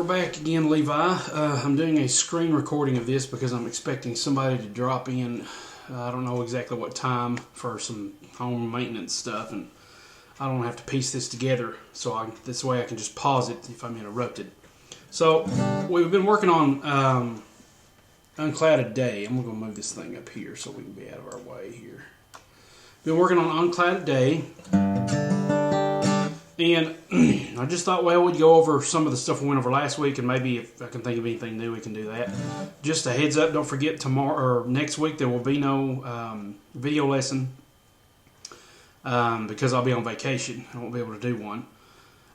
back again, Levi. I'm doing a screen recording of this because I'm expecting somebody to drop in. I don't know exactly what time for some home maintenance stuff, and I don't have to piece this together. So this way I can just pause it if I'm interrupted. So we've been working on Unclouded Day. I'm going to move this thing up here so we can be out of our way here. Been working on Unclouded Day. And I just thought, well, we'd go over some of the stuff we went over last week, and maybe if I can think of anything new, we can do that. Just a heads up, don't forget tomorrow or next week there will be no video lesson because I'll be on vacation. I won't be able to do one.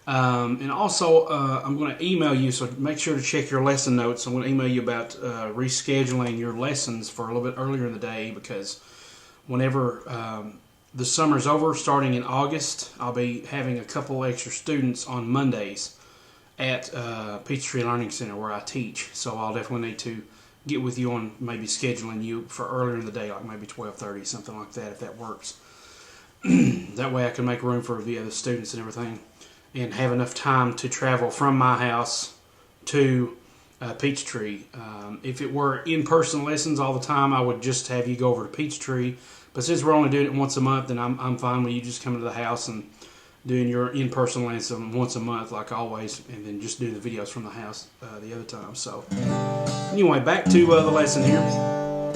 And also, I'm going to email you, so make sure to check your lesson notes. I'm going to email you about rescheduling your lessons for a little bit earlier in the day because whenever the summer's over, starting in August, I'll be having a couple extra students on Mondays at Peachtree Learning Center where I teach. So I'll definitely need to get with you on maybe scheduling you for earlier in the day, like maybe 12:30, something like that, if that works. That way I can make room for the other students and everything and have enough time to travel from my house to Peachtree. If it were in-person lessons all the time, I would just have you go over to Peachtree. But since we're only doing it once a month, then I'm fine with you just coming to the house and doing your in-person lesson once a month, like always, and then just doing the videos from the house the other time. So anyway, back to the lesson here.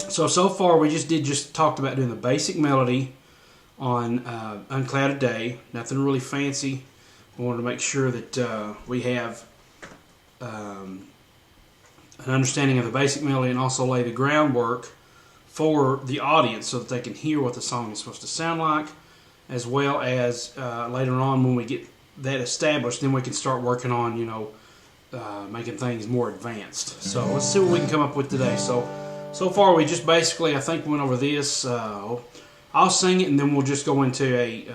So far we just talked about doing the basic melody on Unclouded Day. Nothing really fancy. We wanted to make sure that we have an understanding of the basic melody and also lay the groundwork for the audience so that they can hear what the song is supposed to sound like, as well as later on when we get that established, then we can start working on, making things more advanced. So let's see what we can come up with today. So far we just basically, I think, went over this. I'll sing it and then we'll just go into a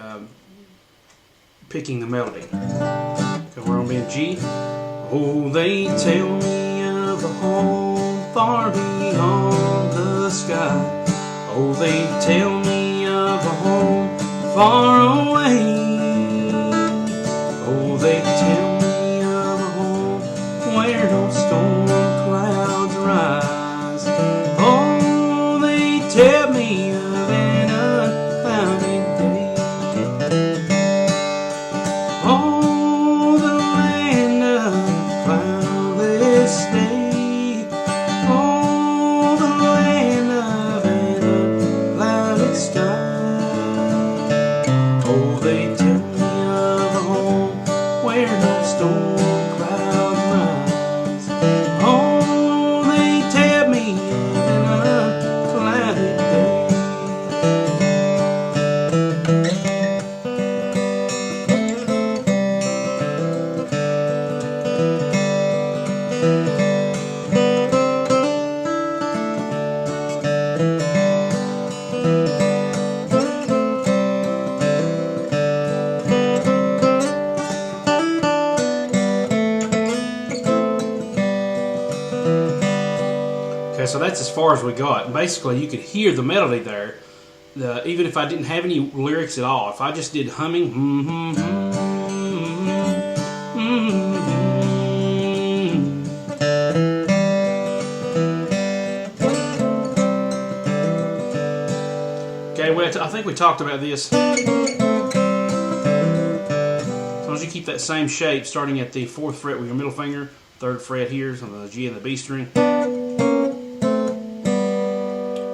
picking the melody. So we're going to be in G. Oh, they tell me of a home far beyond the sky. Oh, they tell me of a home far away. Oh, they tell me of a home where no storm clouds rise. Oh, they tell me of an unclouded day. Oh, the land of cloudless day. So that's as far as we got. And basically, you could hear the melody there, even if I didn't have any lyrics at all. If I just did humming, okay, well, I think we talked about this. As long as you keep that same shape, starting at the 4th fret with your middle finger, 3rd fret here on the G and the B string.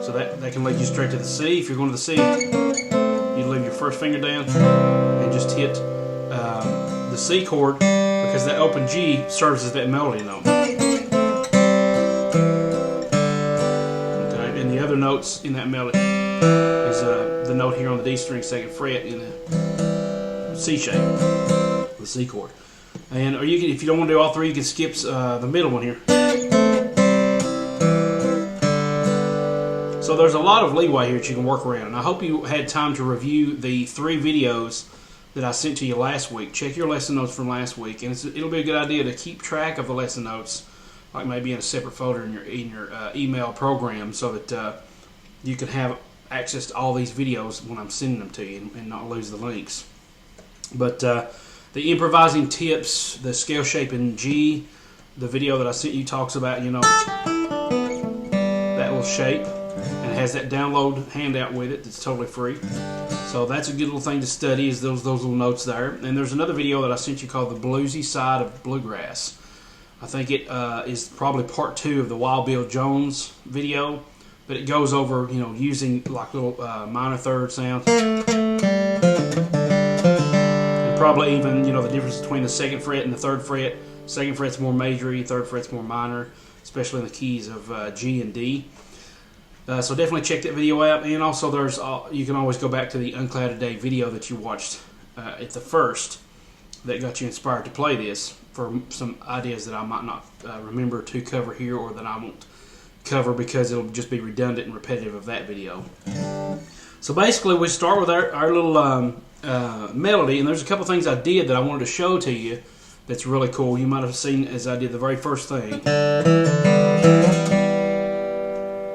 So that can lead you straight to the C. If you're going to the C, you leave your first finger down and just hit the C chord because that open G serves as that melody note. Okay, and the other notes in that melody is the note here on the D string, 2nd fret in the C shape, the C chord. And or you can, if you don't want to do all three, you can skip the middle one here. So there's a lot of leeway here that you can work around. And I hope you had time to review the 3 videos that I sent to you last week. Check your lesson notes from last week, and it'll be a good idea to keep track of the lesson notes, like maybe in a separate folder in your email program, so that you can have access to all these videos when I'm sending them to you and not lose the links. But the improvising tips, the scale shape in G, the video that I sent you talks about, you know, that little shape, and it has that download handout with it that's totally free. So that's a good little thing to study, is those little notes there. And there's another video that I sent you called The Bluesy Side of Bluegrass. I think it is probably part 2 of the Wild Bill Jones video, but it goes over, you know, using like little minor third sounds. And probably even, you know, the difference between the 2nd fret and the 3rd fret. 2nd fret's more majory, 3rd fret's more minor, especially in the keys of G and D. So definitely check that video out. And also there's you can always go back to the Unclouded Day video that you watched at the first that got you inspired to play this, for some ideas that I might not remember to cover here, or that I won't cover because it'll just be redundant and repetitive of that video. So basically we start with our little melody, and there's a couple things I did that I wanted to show to you that's really cool. You might have seen as I did the very first thing.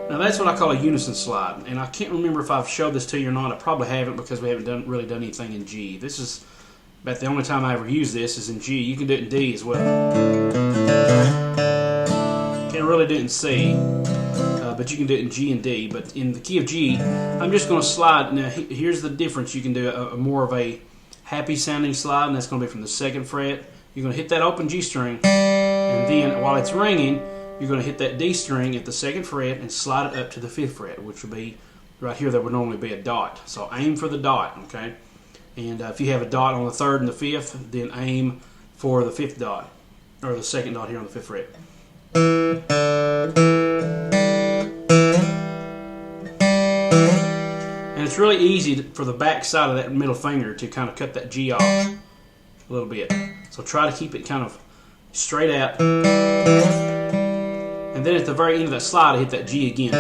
Now that's what I call a unison slide, and I can't remember if I've showed this to you or not. I probably haven't, because we haven't really done anything in G. This is about the only time I ever use this is in G. You can do it in D as well. Can't really do it in C, but you can do it in G and D. But in the key of G, I'm just going to slide. Now here's the difference. You can do a more of a happy sounding slide, and that's going to be from the 2nd fret. You're going to hit that open G string, and then while it's ringing, you're going to hit that D string at the 2nd fret and slide it up to the 5th fret, which would be right here. That would normally be a dot. So aim for the dot, okay? And if you have a dot on the 3rd and the 5th, then aim for the 5th dot, or the 2nd dot here on the 5th fret. And it's really easy for the back side of that middle finger to kind of cut that G off a little bit. So try to keep it kind of straight out. And then at the very end of that slide, I hit that G again.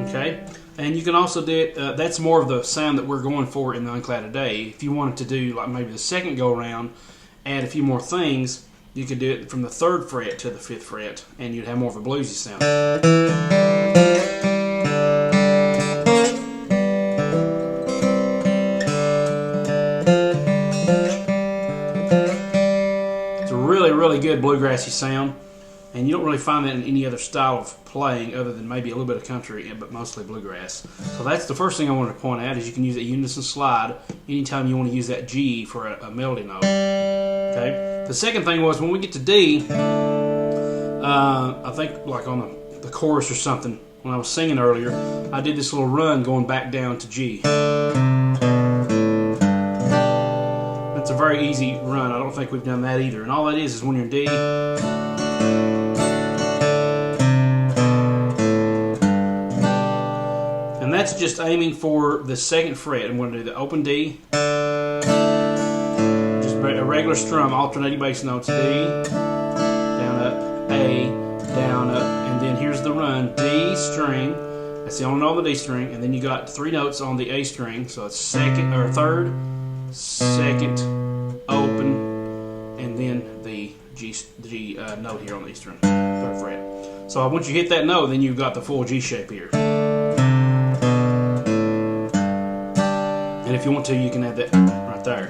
Okay, and you can also do it, that's more of the sound that we're going for in the Unclouded Day. If you wanted to do like maybe the 2nd go around, add a few more things, you could do it from the 3rd fret to the 5th fret, and you'd have more of a bluesy sound. Really good bluegrassy sound, and you don't really find that in any other style of playing other than maybe a little bit of country, but mostly bluegrass. So that's the first thing I wanted to point out, is you can use that unison slide anytime you want to use that G for a melody note. Okay. The second thing was, when we get to D, I think like on the chorus or something, when I was singing earlier, I did this little run going back down to G. It's a very easy run. I don't think we've done that either. And all that is when you're in D, and that's just aiming for the 2nd fret. I'm going to do the open D, just a regular strum, alternating bass notes, D, down up, A, down up, and then here's the run, D string. That's the only note on the D string, and then you got 3 notes on the A string, so it's 2nd or 3rd, 2nd, open, and then the G note here on the E string, 3rd fret. So once you hit that note, then you've got the full G shape here. And if you want to, you can add that right there.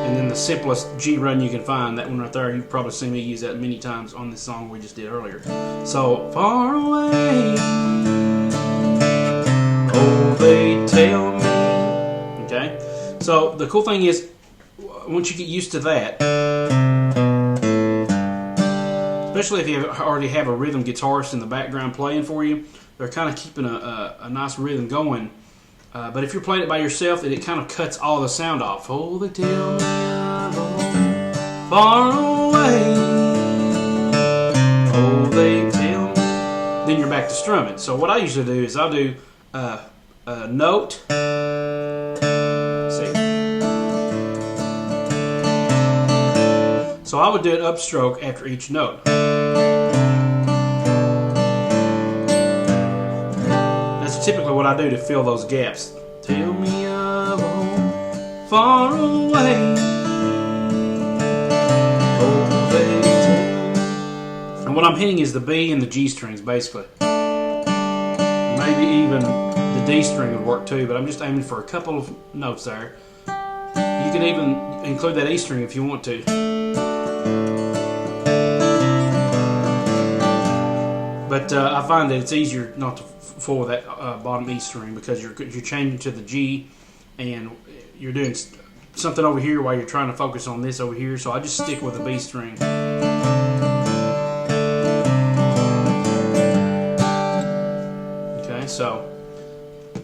And then the simplest G run you can find, that one right there, you've probably seen me use that many times on this song we just did earlier. So, far away, oh, they tell me. Okay? So, the cool thing is, once you get used to that, especially if you already have a rhythm guitarist in the background playing for you, they're kind of keeping a nice rhythm going. But if you're playing it by yourself, it kind of cuts all the sound off. Oh, they tell me I'm far away. Oh, they tell me. Then you're back to strumming. So what I usually do is I'll do a note. See. So I would do an upstroke after each note. Typically what I do to fill those gaps. Tell me of home, far away. Oh, baby. And what I'm hitting is the B and the G strings, basically. Main maybe even the D string would work too, but I'm just aiming for a couple of notes there. You can even include that E string if you want to. But I find that it's easier not to fool that bottom E string because you're changing to the G and you're doing something over here while you're trying to focus on this over here. So I just stick with the B string. Okay, so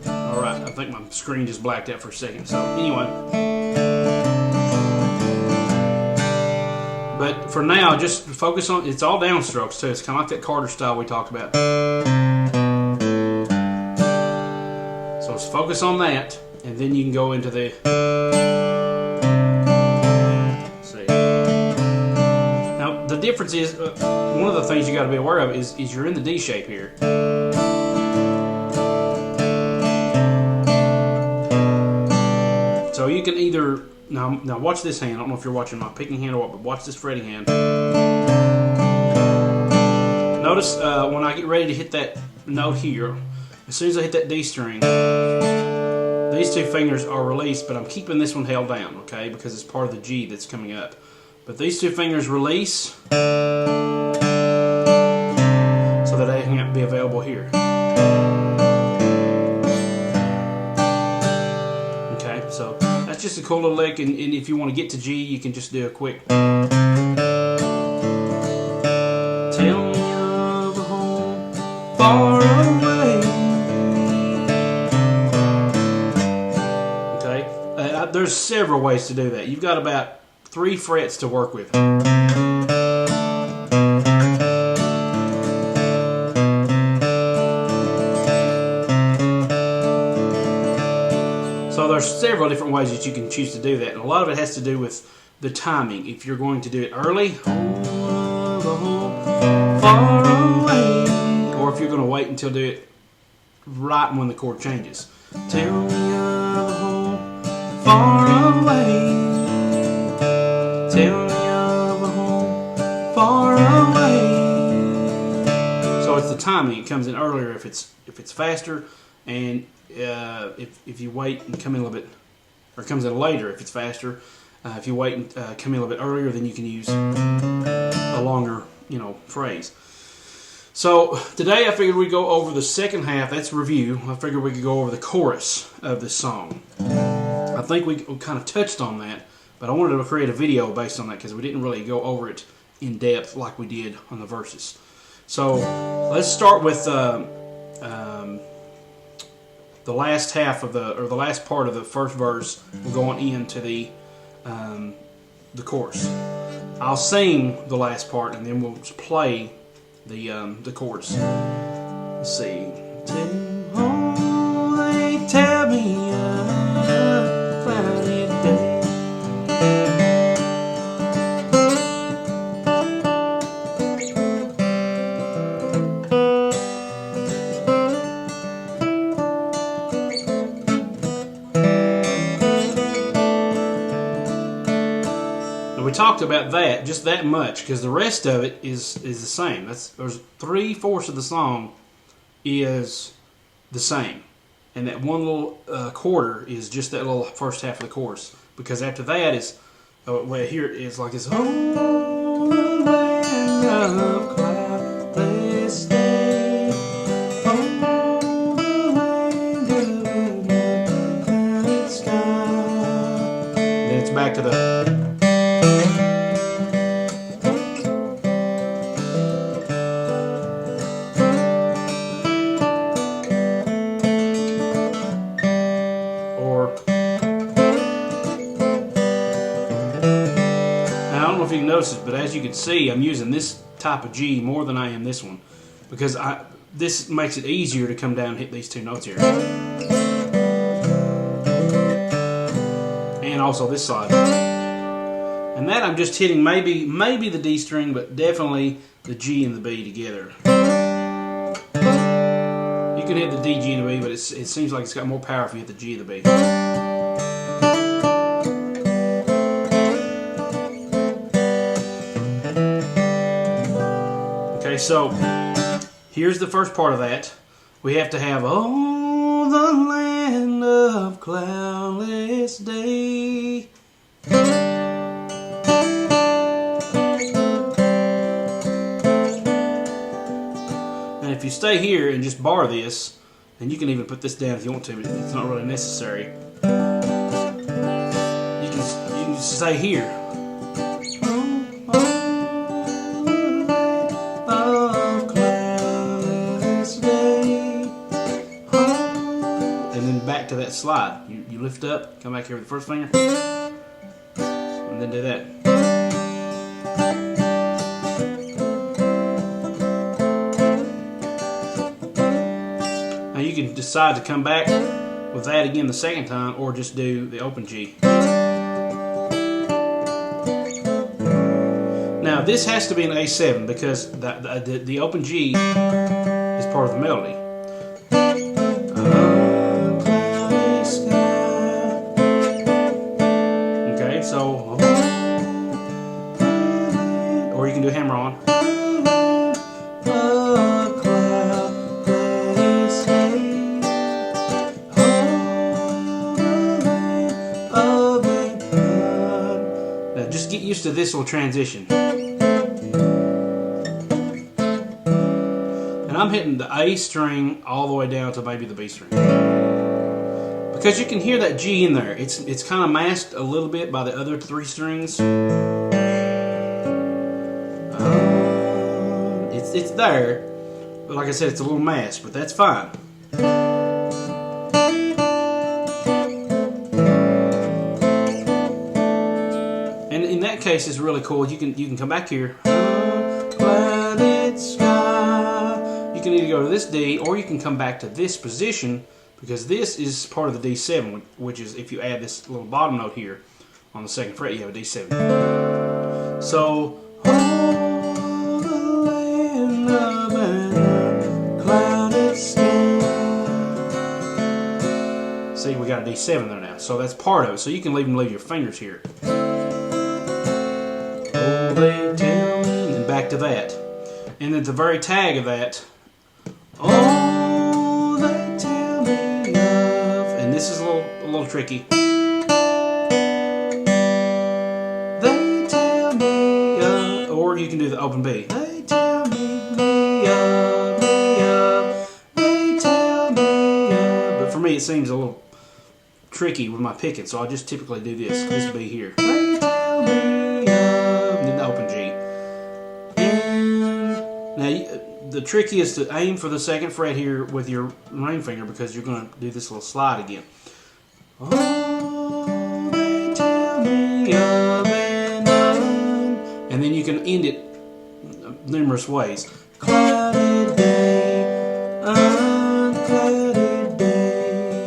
alright, I think my screen just blacked out for a second. So anyway, but for now, just focus on, it's all downstrokes too. It's kind of like that Carter style we talked about. So let's focus on that, and then you can go into the, let's see. Now the difference is, one of the things you got to be aware of is you're in the D shape here. So you can either, now watch this hand. I don't know if you're watching my picking hand or what, but watch this fretting hand. Notice when I get ready to hit that note here, as soon as I hit that D string, these two fingers are released, but I'm keeping this one held down, okay, because it's part of the G that's coming up. But these two fingers release so that they can be available here. Okay, so that's just a cool little lick, and if you want to get to G, you can just do a quick. Tell me of a home far away. Okay, there's several ways to do that. You've got about 3 frets to work with. So there's several different ways that you can choose to do that, and a lot of it has to do with the timing. If you're going to do it early, far away, or if you're going to wait until do it right when the chord changes. Tell me of a home far away. Tell me of a home far away. So it's the timing. It comes in earlier if it's faster, and if you wait and come in a little bit, or it comes in later if it's faster. If you wait and come in a little bit earlier, then you can use a longer, phrase. So today I figured we'd go over the second half. That's review. I figured we could go over the chorus of this song. I think we kind of touched on that, but I wanted to create a video based on that because we didn't really go over it in depth like we did on the verses. So let's start with the last half of the last part of the first verse. We're going into the chorus. I'll sing the last part and then we'll play the chorus. Let's see. They tell me a cloudy day. We talked about that, just that much, because the rest of it is the same. There's 3/4 of the song is the same, and that one little quarter is just that little first half of the chorus. Because after that is, well, here it is like this. Oh, the land of cloudless day. Oh, the land of clouded sky. Then it's back to the. If you can notice it, but as you can see, I'm using this type of G more than I am this one, because this makes it easier to come down and hit these two notes here, and also this side. And that I'm just hitting maybe the D string, but definitely the G and the B together. You can hit the D, G, and the B, but it seems like it's got more power if you hit the G and the B. Okay, so here's the first part of that. we have to have "Oh, the land of cloudless day." And if you stay here and just bar this, and you can even put this down if you want to, but it's not really necessary. You can just stay here. Back to that slide. You lift up, come back here with the first finger, and then do that. Now you can decide to come back with that again the second time, or just do the open G. Now this has to be an A7 because the open G is part of the melody. So, or you can do hammer on. Now just get used to this little transition. And I'm hitting the A string all the way down to maybe the B string. Because you can hear that G in there. It's kind of masked a little bit by the other 3 strings. It's there, but like I said, it's a little masked, but that's fine. And in that case, it's really cool. You can come back here. Clouded sky. You can either go to this D, or you can come back to this position. Because this is part of the D7, which is if you add this little bottom note here on the 2nd fret, you have a D7. So, oh, the land of a clouded sky. See, we got a D7 there now. So that's part of it. So you can even leave your fingers here. Oh, they tell me, and then back to that. And at the very tag of that, oh, they tell me. And this is a little tricky. They tell me or you can do the open B. They tell me they tell me But for me it seems a little tricky with my picking, so I just typically do this B here. They tell me and then the open G. And now the trick is to aim for the 2nd fret here with your ring finger, because you're going to do this little slide again. Oh, they tell me of an and then you can end it numerous ways. Clouded day, unclouded day.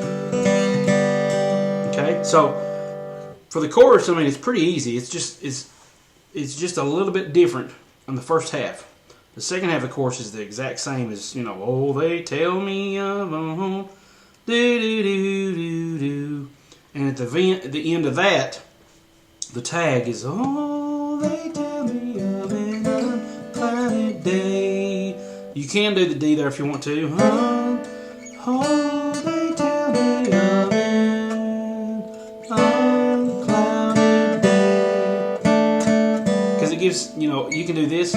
Okay, so for the chorus, I mean, it's pretty easy. It's just a little bit different on the first half. The second half of the chorus is the exact same as, oh, they tell me of home, do. And at the end of that, the tag is, oh, they tell me of an unclouded day. You can do the D there if you want to. Oh, they tell me of an unclouded day. Because it gives, you can do this.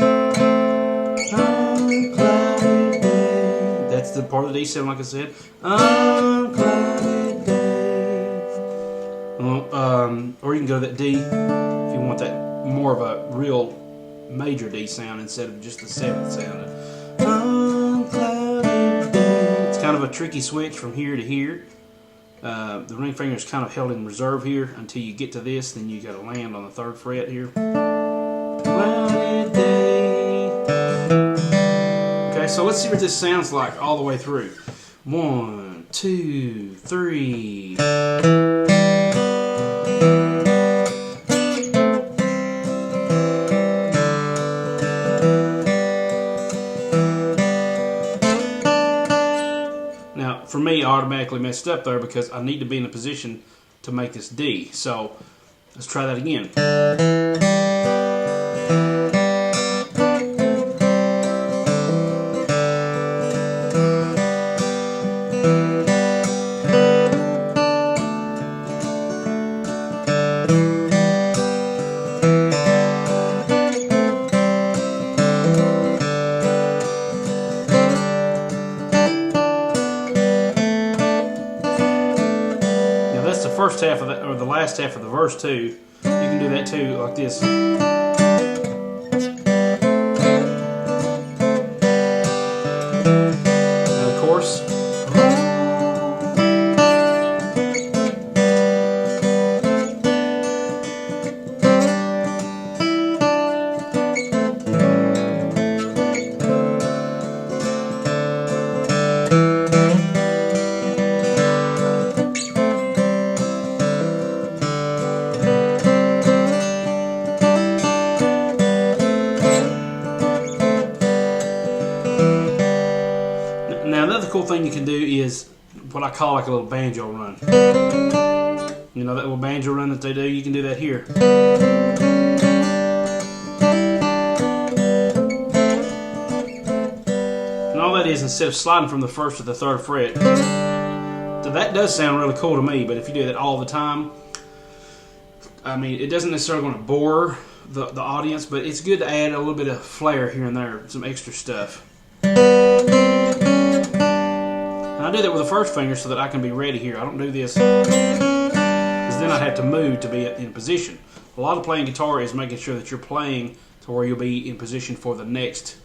Unclouded day. That's the part of the D7, like I said. Unclouded day. Or you can go to that D if you want that more of a real major D sound instead of just the 7th sound. Unclouded day. It's kind of a tricky switch from here to here. The ring finger is kind of held in reserve here until you get to this. Then you got to land on the 3rd fret here. Clouded day. Okay, so let's see what this sounds like all the way through. 1, 2, 3. Now, for me, I automatically messed up there because I need to be in a position to make this D. So, let's try that again. first half of that, or the last half of the verse too. You can do that too, like this. And of course. Now another cool thing you can do is what I call like a little banjo run. You know that little banjo run that they do? You can do that here. And all that is, instead of sliding from the 1st to the 3rd fret, so that does sound really cool to me, but if you do that all the time, I mean, it doesn't necessarily going to bore the audience, but it's good to add a little bit of flair here and there, some extra stuff. And I do that with the first finger so that I can be ready here. I don't do this because then I'd have to move to be in position. A lot of playing guitar is making sure that you're playing to where you'll be in position for the next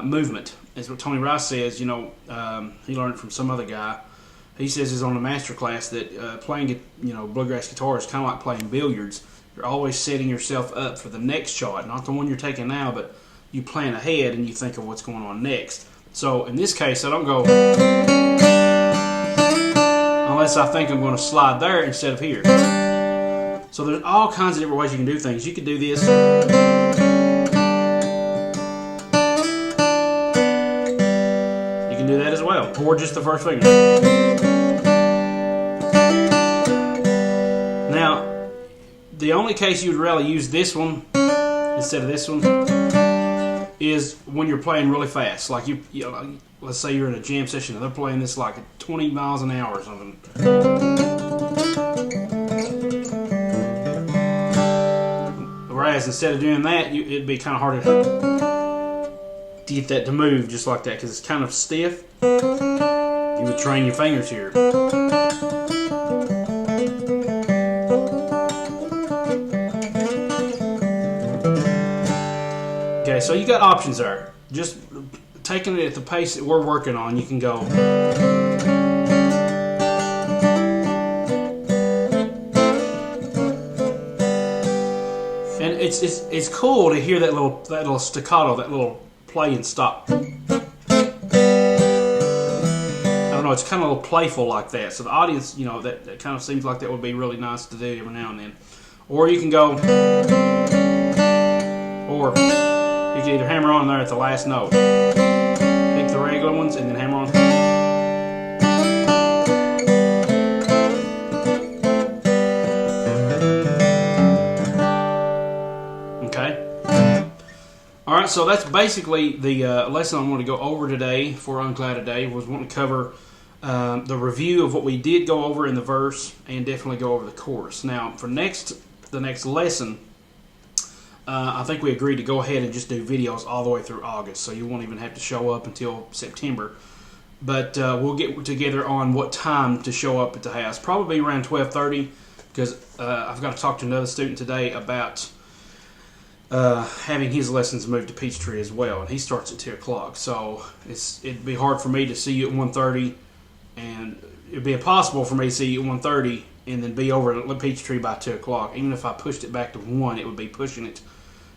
movement. As what Tony Rice says, you know, he learned it from some other guy. He says is on a master class that playing, you know, bluegrass guitar is kind of like playing billiards. You're always setting yourself up for the next shot, not the one you're taking now, but you plan ahead and you think of what's going on next. So in this case, I don't go unless I think I'm going to slide there instead of here. So there's all kinds of different ways you can do things. You could do this. You can do that as well, or just the first finger. Now, the only case you'd really use this one instead of this one is when you're playing really fast. Like you know, let's say you're in a jam session and they're playing this like at 20 miles an hour or something. Whereas instead of doing that, it'd be kind of harder to get that to move just like that because it's kind of stiff. You would train your fingers here. Okay, so you got options there. Just taking it at the pace that we're working on, you can go. And it's cool to hear that little staccato, that little play and stop. I don't know, it's kind of a little playful like that. So the audience, you know, that kind of seems like that would be really nice to do every now and then. Or you can go, or you can either hammer on there at the last note. Pick the regular ones and then hammer on. Okay. Alright, so that's basically the lesson I want to go over today for Unclouded Day. Was wanting to cover the review of what we did go over in the verse and definitely go over the chorus. Now, for the next lesson, I think we agreed to go ahead and just do videos all the way through August, so you won't even have to show up until September. But we'll get together on what time to show up at the house. Probably around 12:30, because I've got to talk to another student today about having his lessons moved to Peachtree as well, and he starts at 2 o'clock. So it'd be hard for me to see you at 1:30, and it'd be impossible for me to see you at 1:30 and then be over at Peachtree by 2 o'clock. Even if I pushed it back to 1, it would be pushing it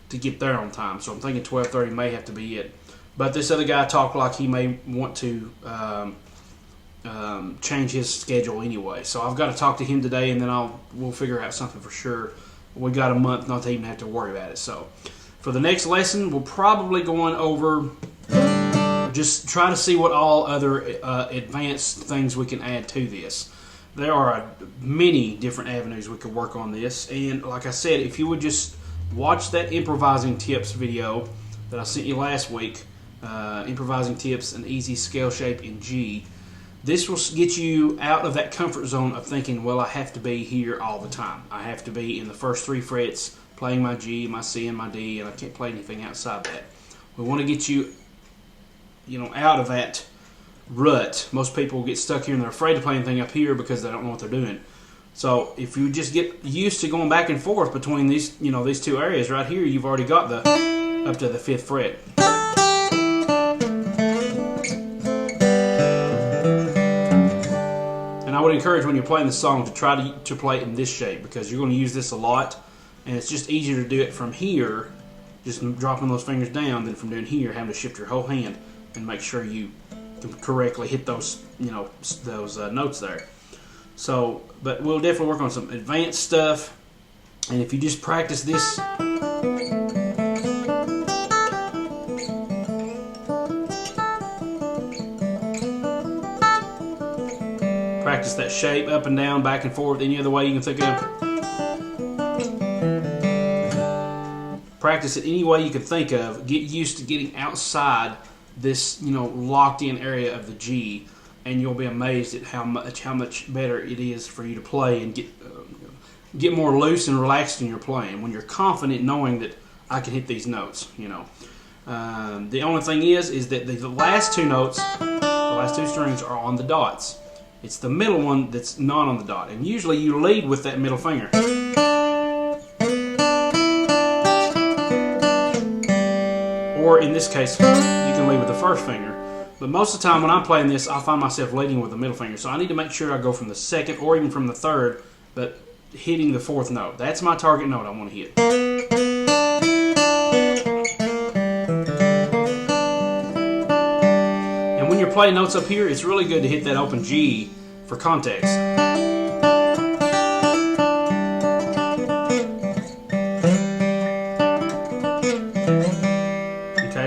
to get there on time. So I'm thinking 12:30 may have to be it. But this other guy talked like he may want to change his schedule anyway. So I've got to talk to him today, and then we'll figure out something for sure. We got a month not to even have to worry about it. So for the next lesson, we'll probably go on over, just try to see what all other advanced things we can add to this. There are many different avenues we could work on this. And like I said, if you would just watch that improvising tips video that I sent you last week, improvising tips, an easy scale shape in G. This will get you out of that comfort zone of thinking, well, I have to be here all the time. I have to be in the first 3 frets playing my G, my C, and my D, and I can't play anything outside that. We want to get you, out of that rut. Most people get stuck here and they're afraid to play anything up here because they don't know what they're doing. So if you just get used to going back and forth between these, these two areas right here, you've already got the up to the 5th fret. And I would encourage when you're playing the song to try to play it in this shape, because you're going to use this a lot, and it's just easier to do it from here, just dropping those fingers down, than from doing here, having to shift your whole hand and make sure you can correctly hit those, those notes there. So, but we'll definitely work on some advanced stuff, and if you just practice this, practice that shape up and down, back and forth, any other way you can think of. Practice it any way you can think of. Get used to getting outside this, locked in area of the G, and you'll be amazed at how much better it is for you to play and get more loose and relaxed in your playing when you're confident knowing that I can hit these notes. The only thing is that the last two notes, the last two strings are on the dots. It's the middle one that's not on the dot, and usually you lead with that middle finger. Or in this case, you can lead with the first finger. But most of the time when I'm playing this, I find myself leading with the middle finger. So I need to make sure I go from the 2nd or even from the 3rd, but hitting the 4th note. That's my target note I want to hit. And when you're playing notes up here, it's really good to hit that open G for context.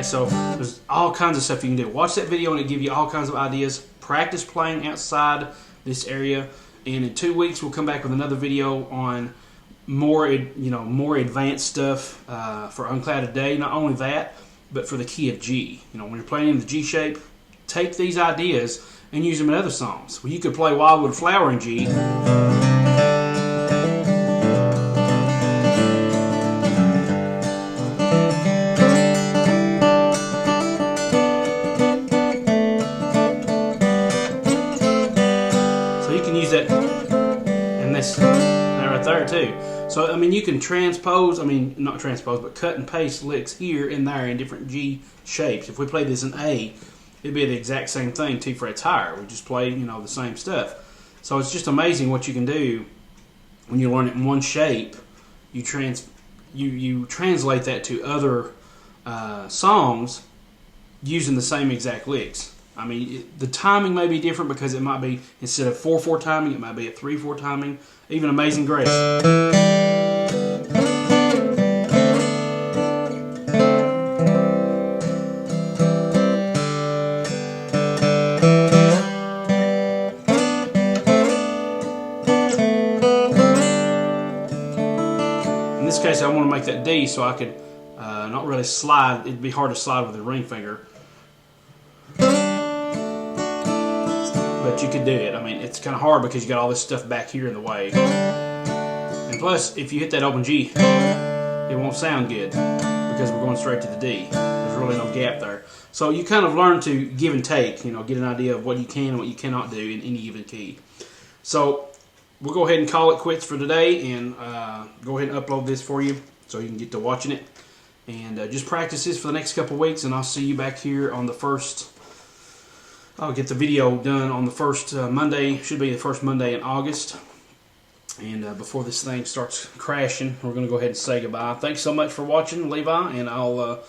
So there's all kinds of stuff you can do. Watch that video and it'll give you all kinds of ideas. Practice playing outside this area. And in 2 weeks, we'll come back with another video on more advanced stuff for Unclouded Day. Not only that, but for the key of G. When you're playing in the G shape, take these ideas and use them in other songs. Well, you could play Wildwood Flower in G. That right there too. So you can not transpose, but cut and paste licks here and there in different G shapes. If we play this in A, it'd be the exact same thing, 2 frets higher. We just play the same stuff. So it's just amazing what you can do when you learn it in one shape. You translate that to other songs using the same exact licks. The timing may be different because it might be, instead of 4/4 timing, it might be a 3/4 timing. Even Amazing Grace. In this case, I want to make that D so I could not really slide. It'd be hard to slide with the ring finger. But you could do it. It's kind of hard because you got all this stuff back here in the way. And plus, if you hit that open G, it won't sound good because we're going straight to the D. There's really no gap there. So you kind of learn to give and take, get an idea of what you can and what you cannot do in any given key. So we'll go ahead and call it quits for today, and go ahead and upload this for you so you can get to watching it. And just practice this for the next couple weeks, and I'll see you back here on the first. I'll get the video done on the first Monday. Should be the first Monday in August. And before this thing starts crashing, we're going to go ahead and say goodbye. Thanks so much for watching, Levi, and I'll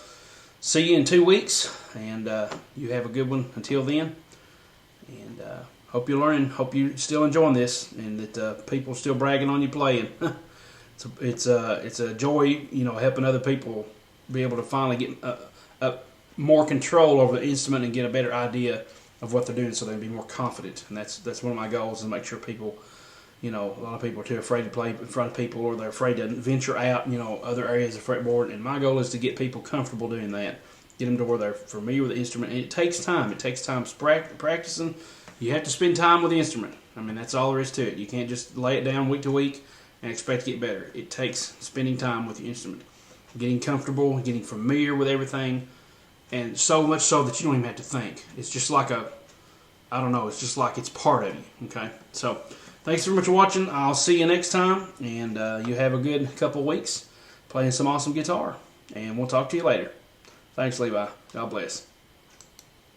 see you in 2 weeks. And you have a good one until then. And hope you're learning. Hope you're still enjoying this, and that people are still bragging on you playing. It's a joy, helping other people be able to finally get more control over the instrument and get a better idea of what they're doing, so they can be more confident. And that's one of my goals, is to make sure people, a lot of people are too afraid to play in front of people, or they're afraid to venture out, other areas of fretboard. And my goal is to get people comfortable doing that, get them to where they're familiar with the instrument. And it takes time. It takes time practicing. You have to spend time with the instrument. That's all there is to it. You can't just lay it down week to week and expect to get better. It takes spending time with the instrument, getting comfortable, getting familiar with everything. And so much so that you don't even have to think. It's just like it's just like it's part of you. Okay? So thanks so much for watching. I'll see you next time, and you have a good couple weeks playing some awesome guitar. And we'll talk to you later. Thanks, Levi. God bless.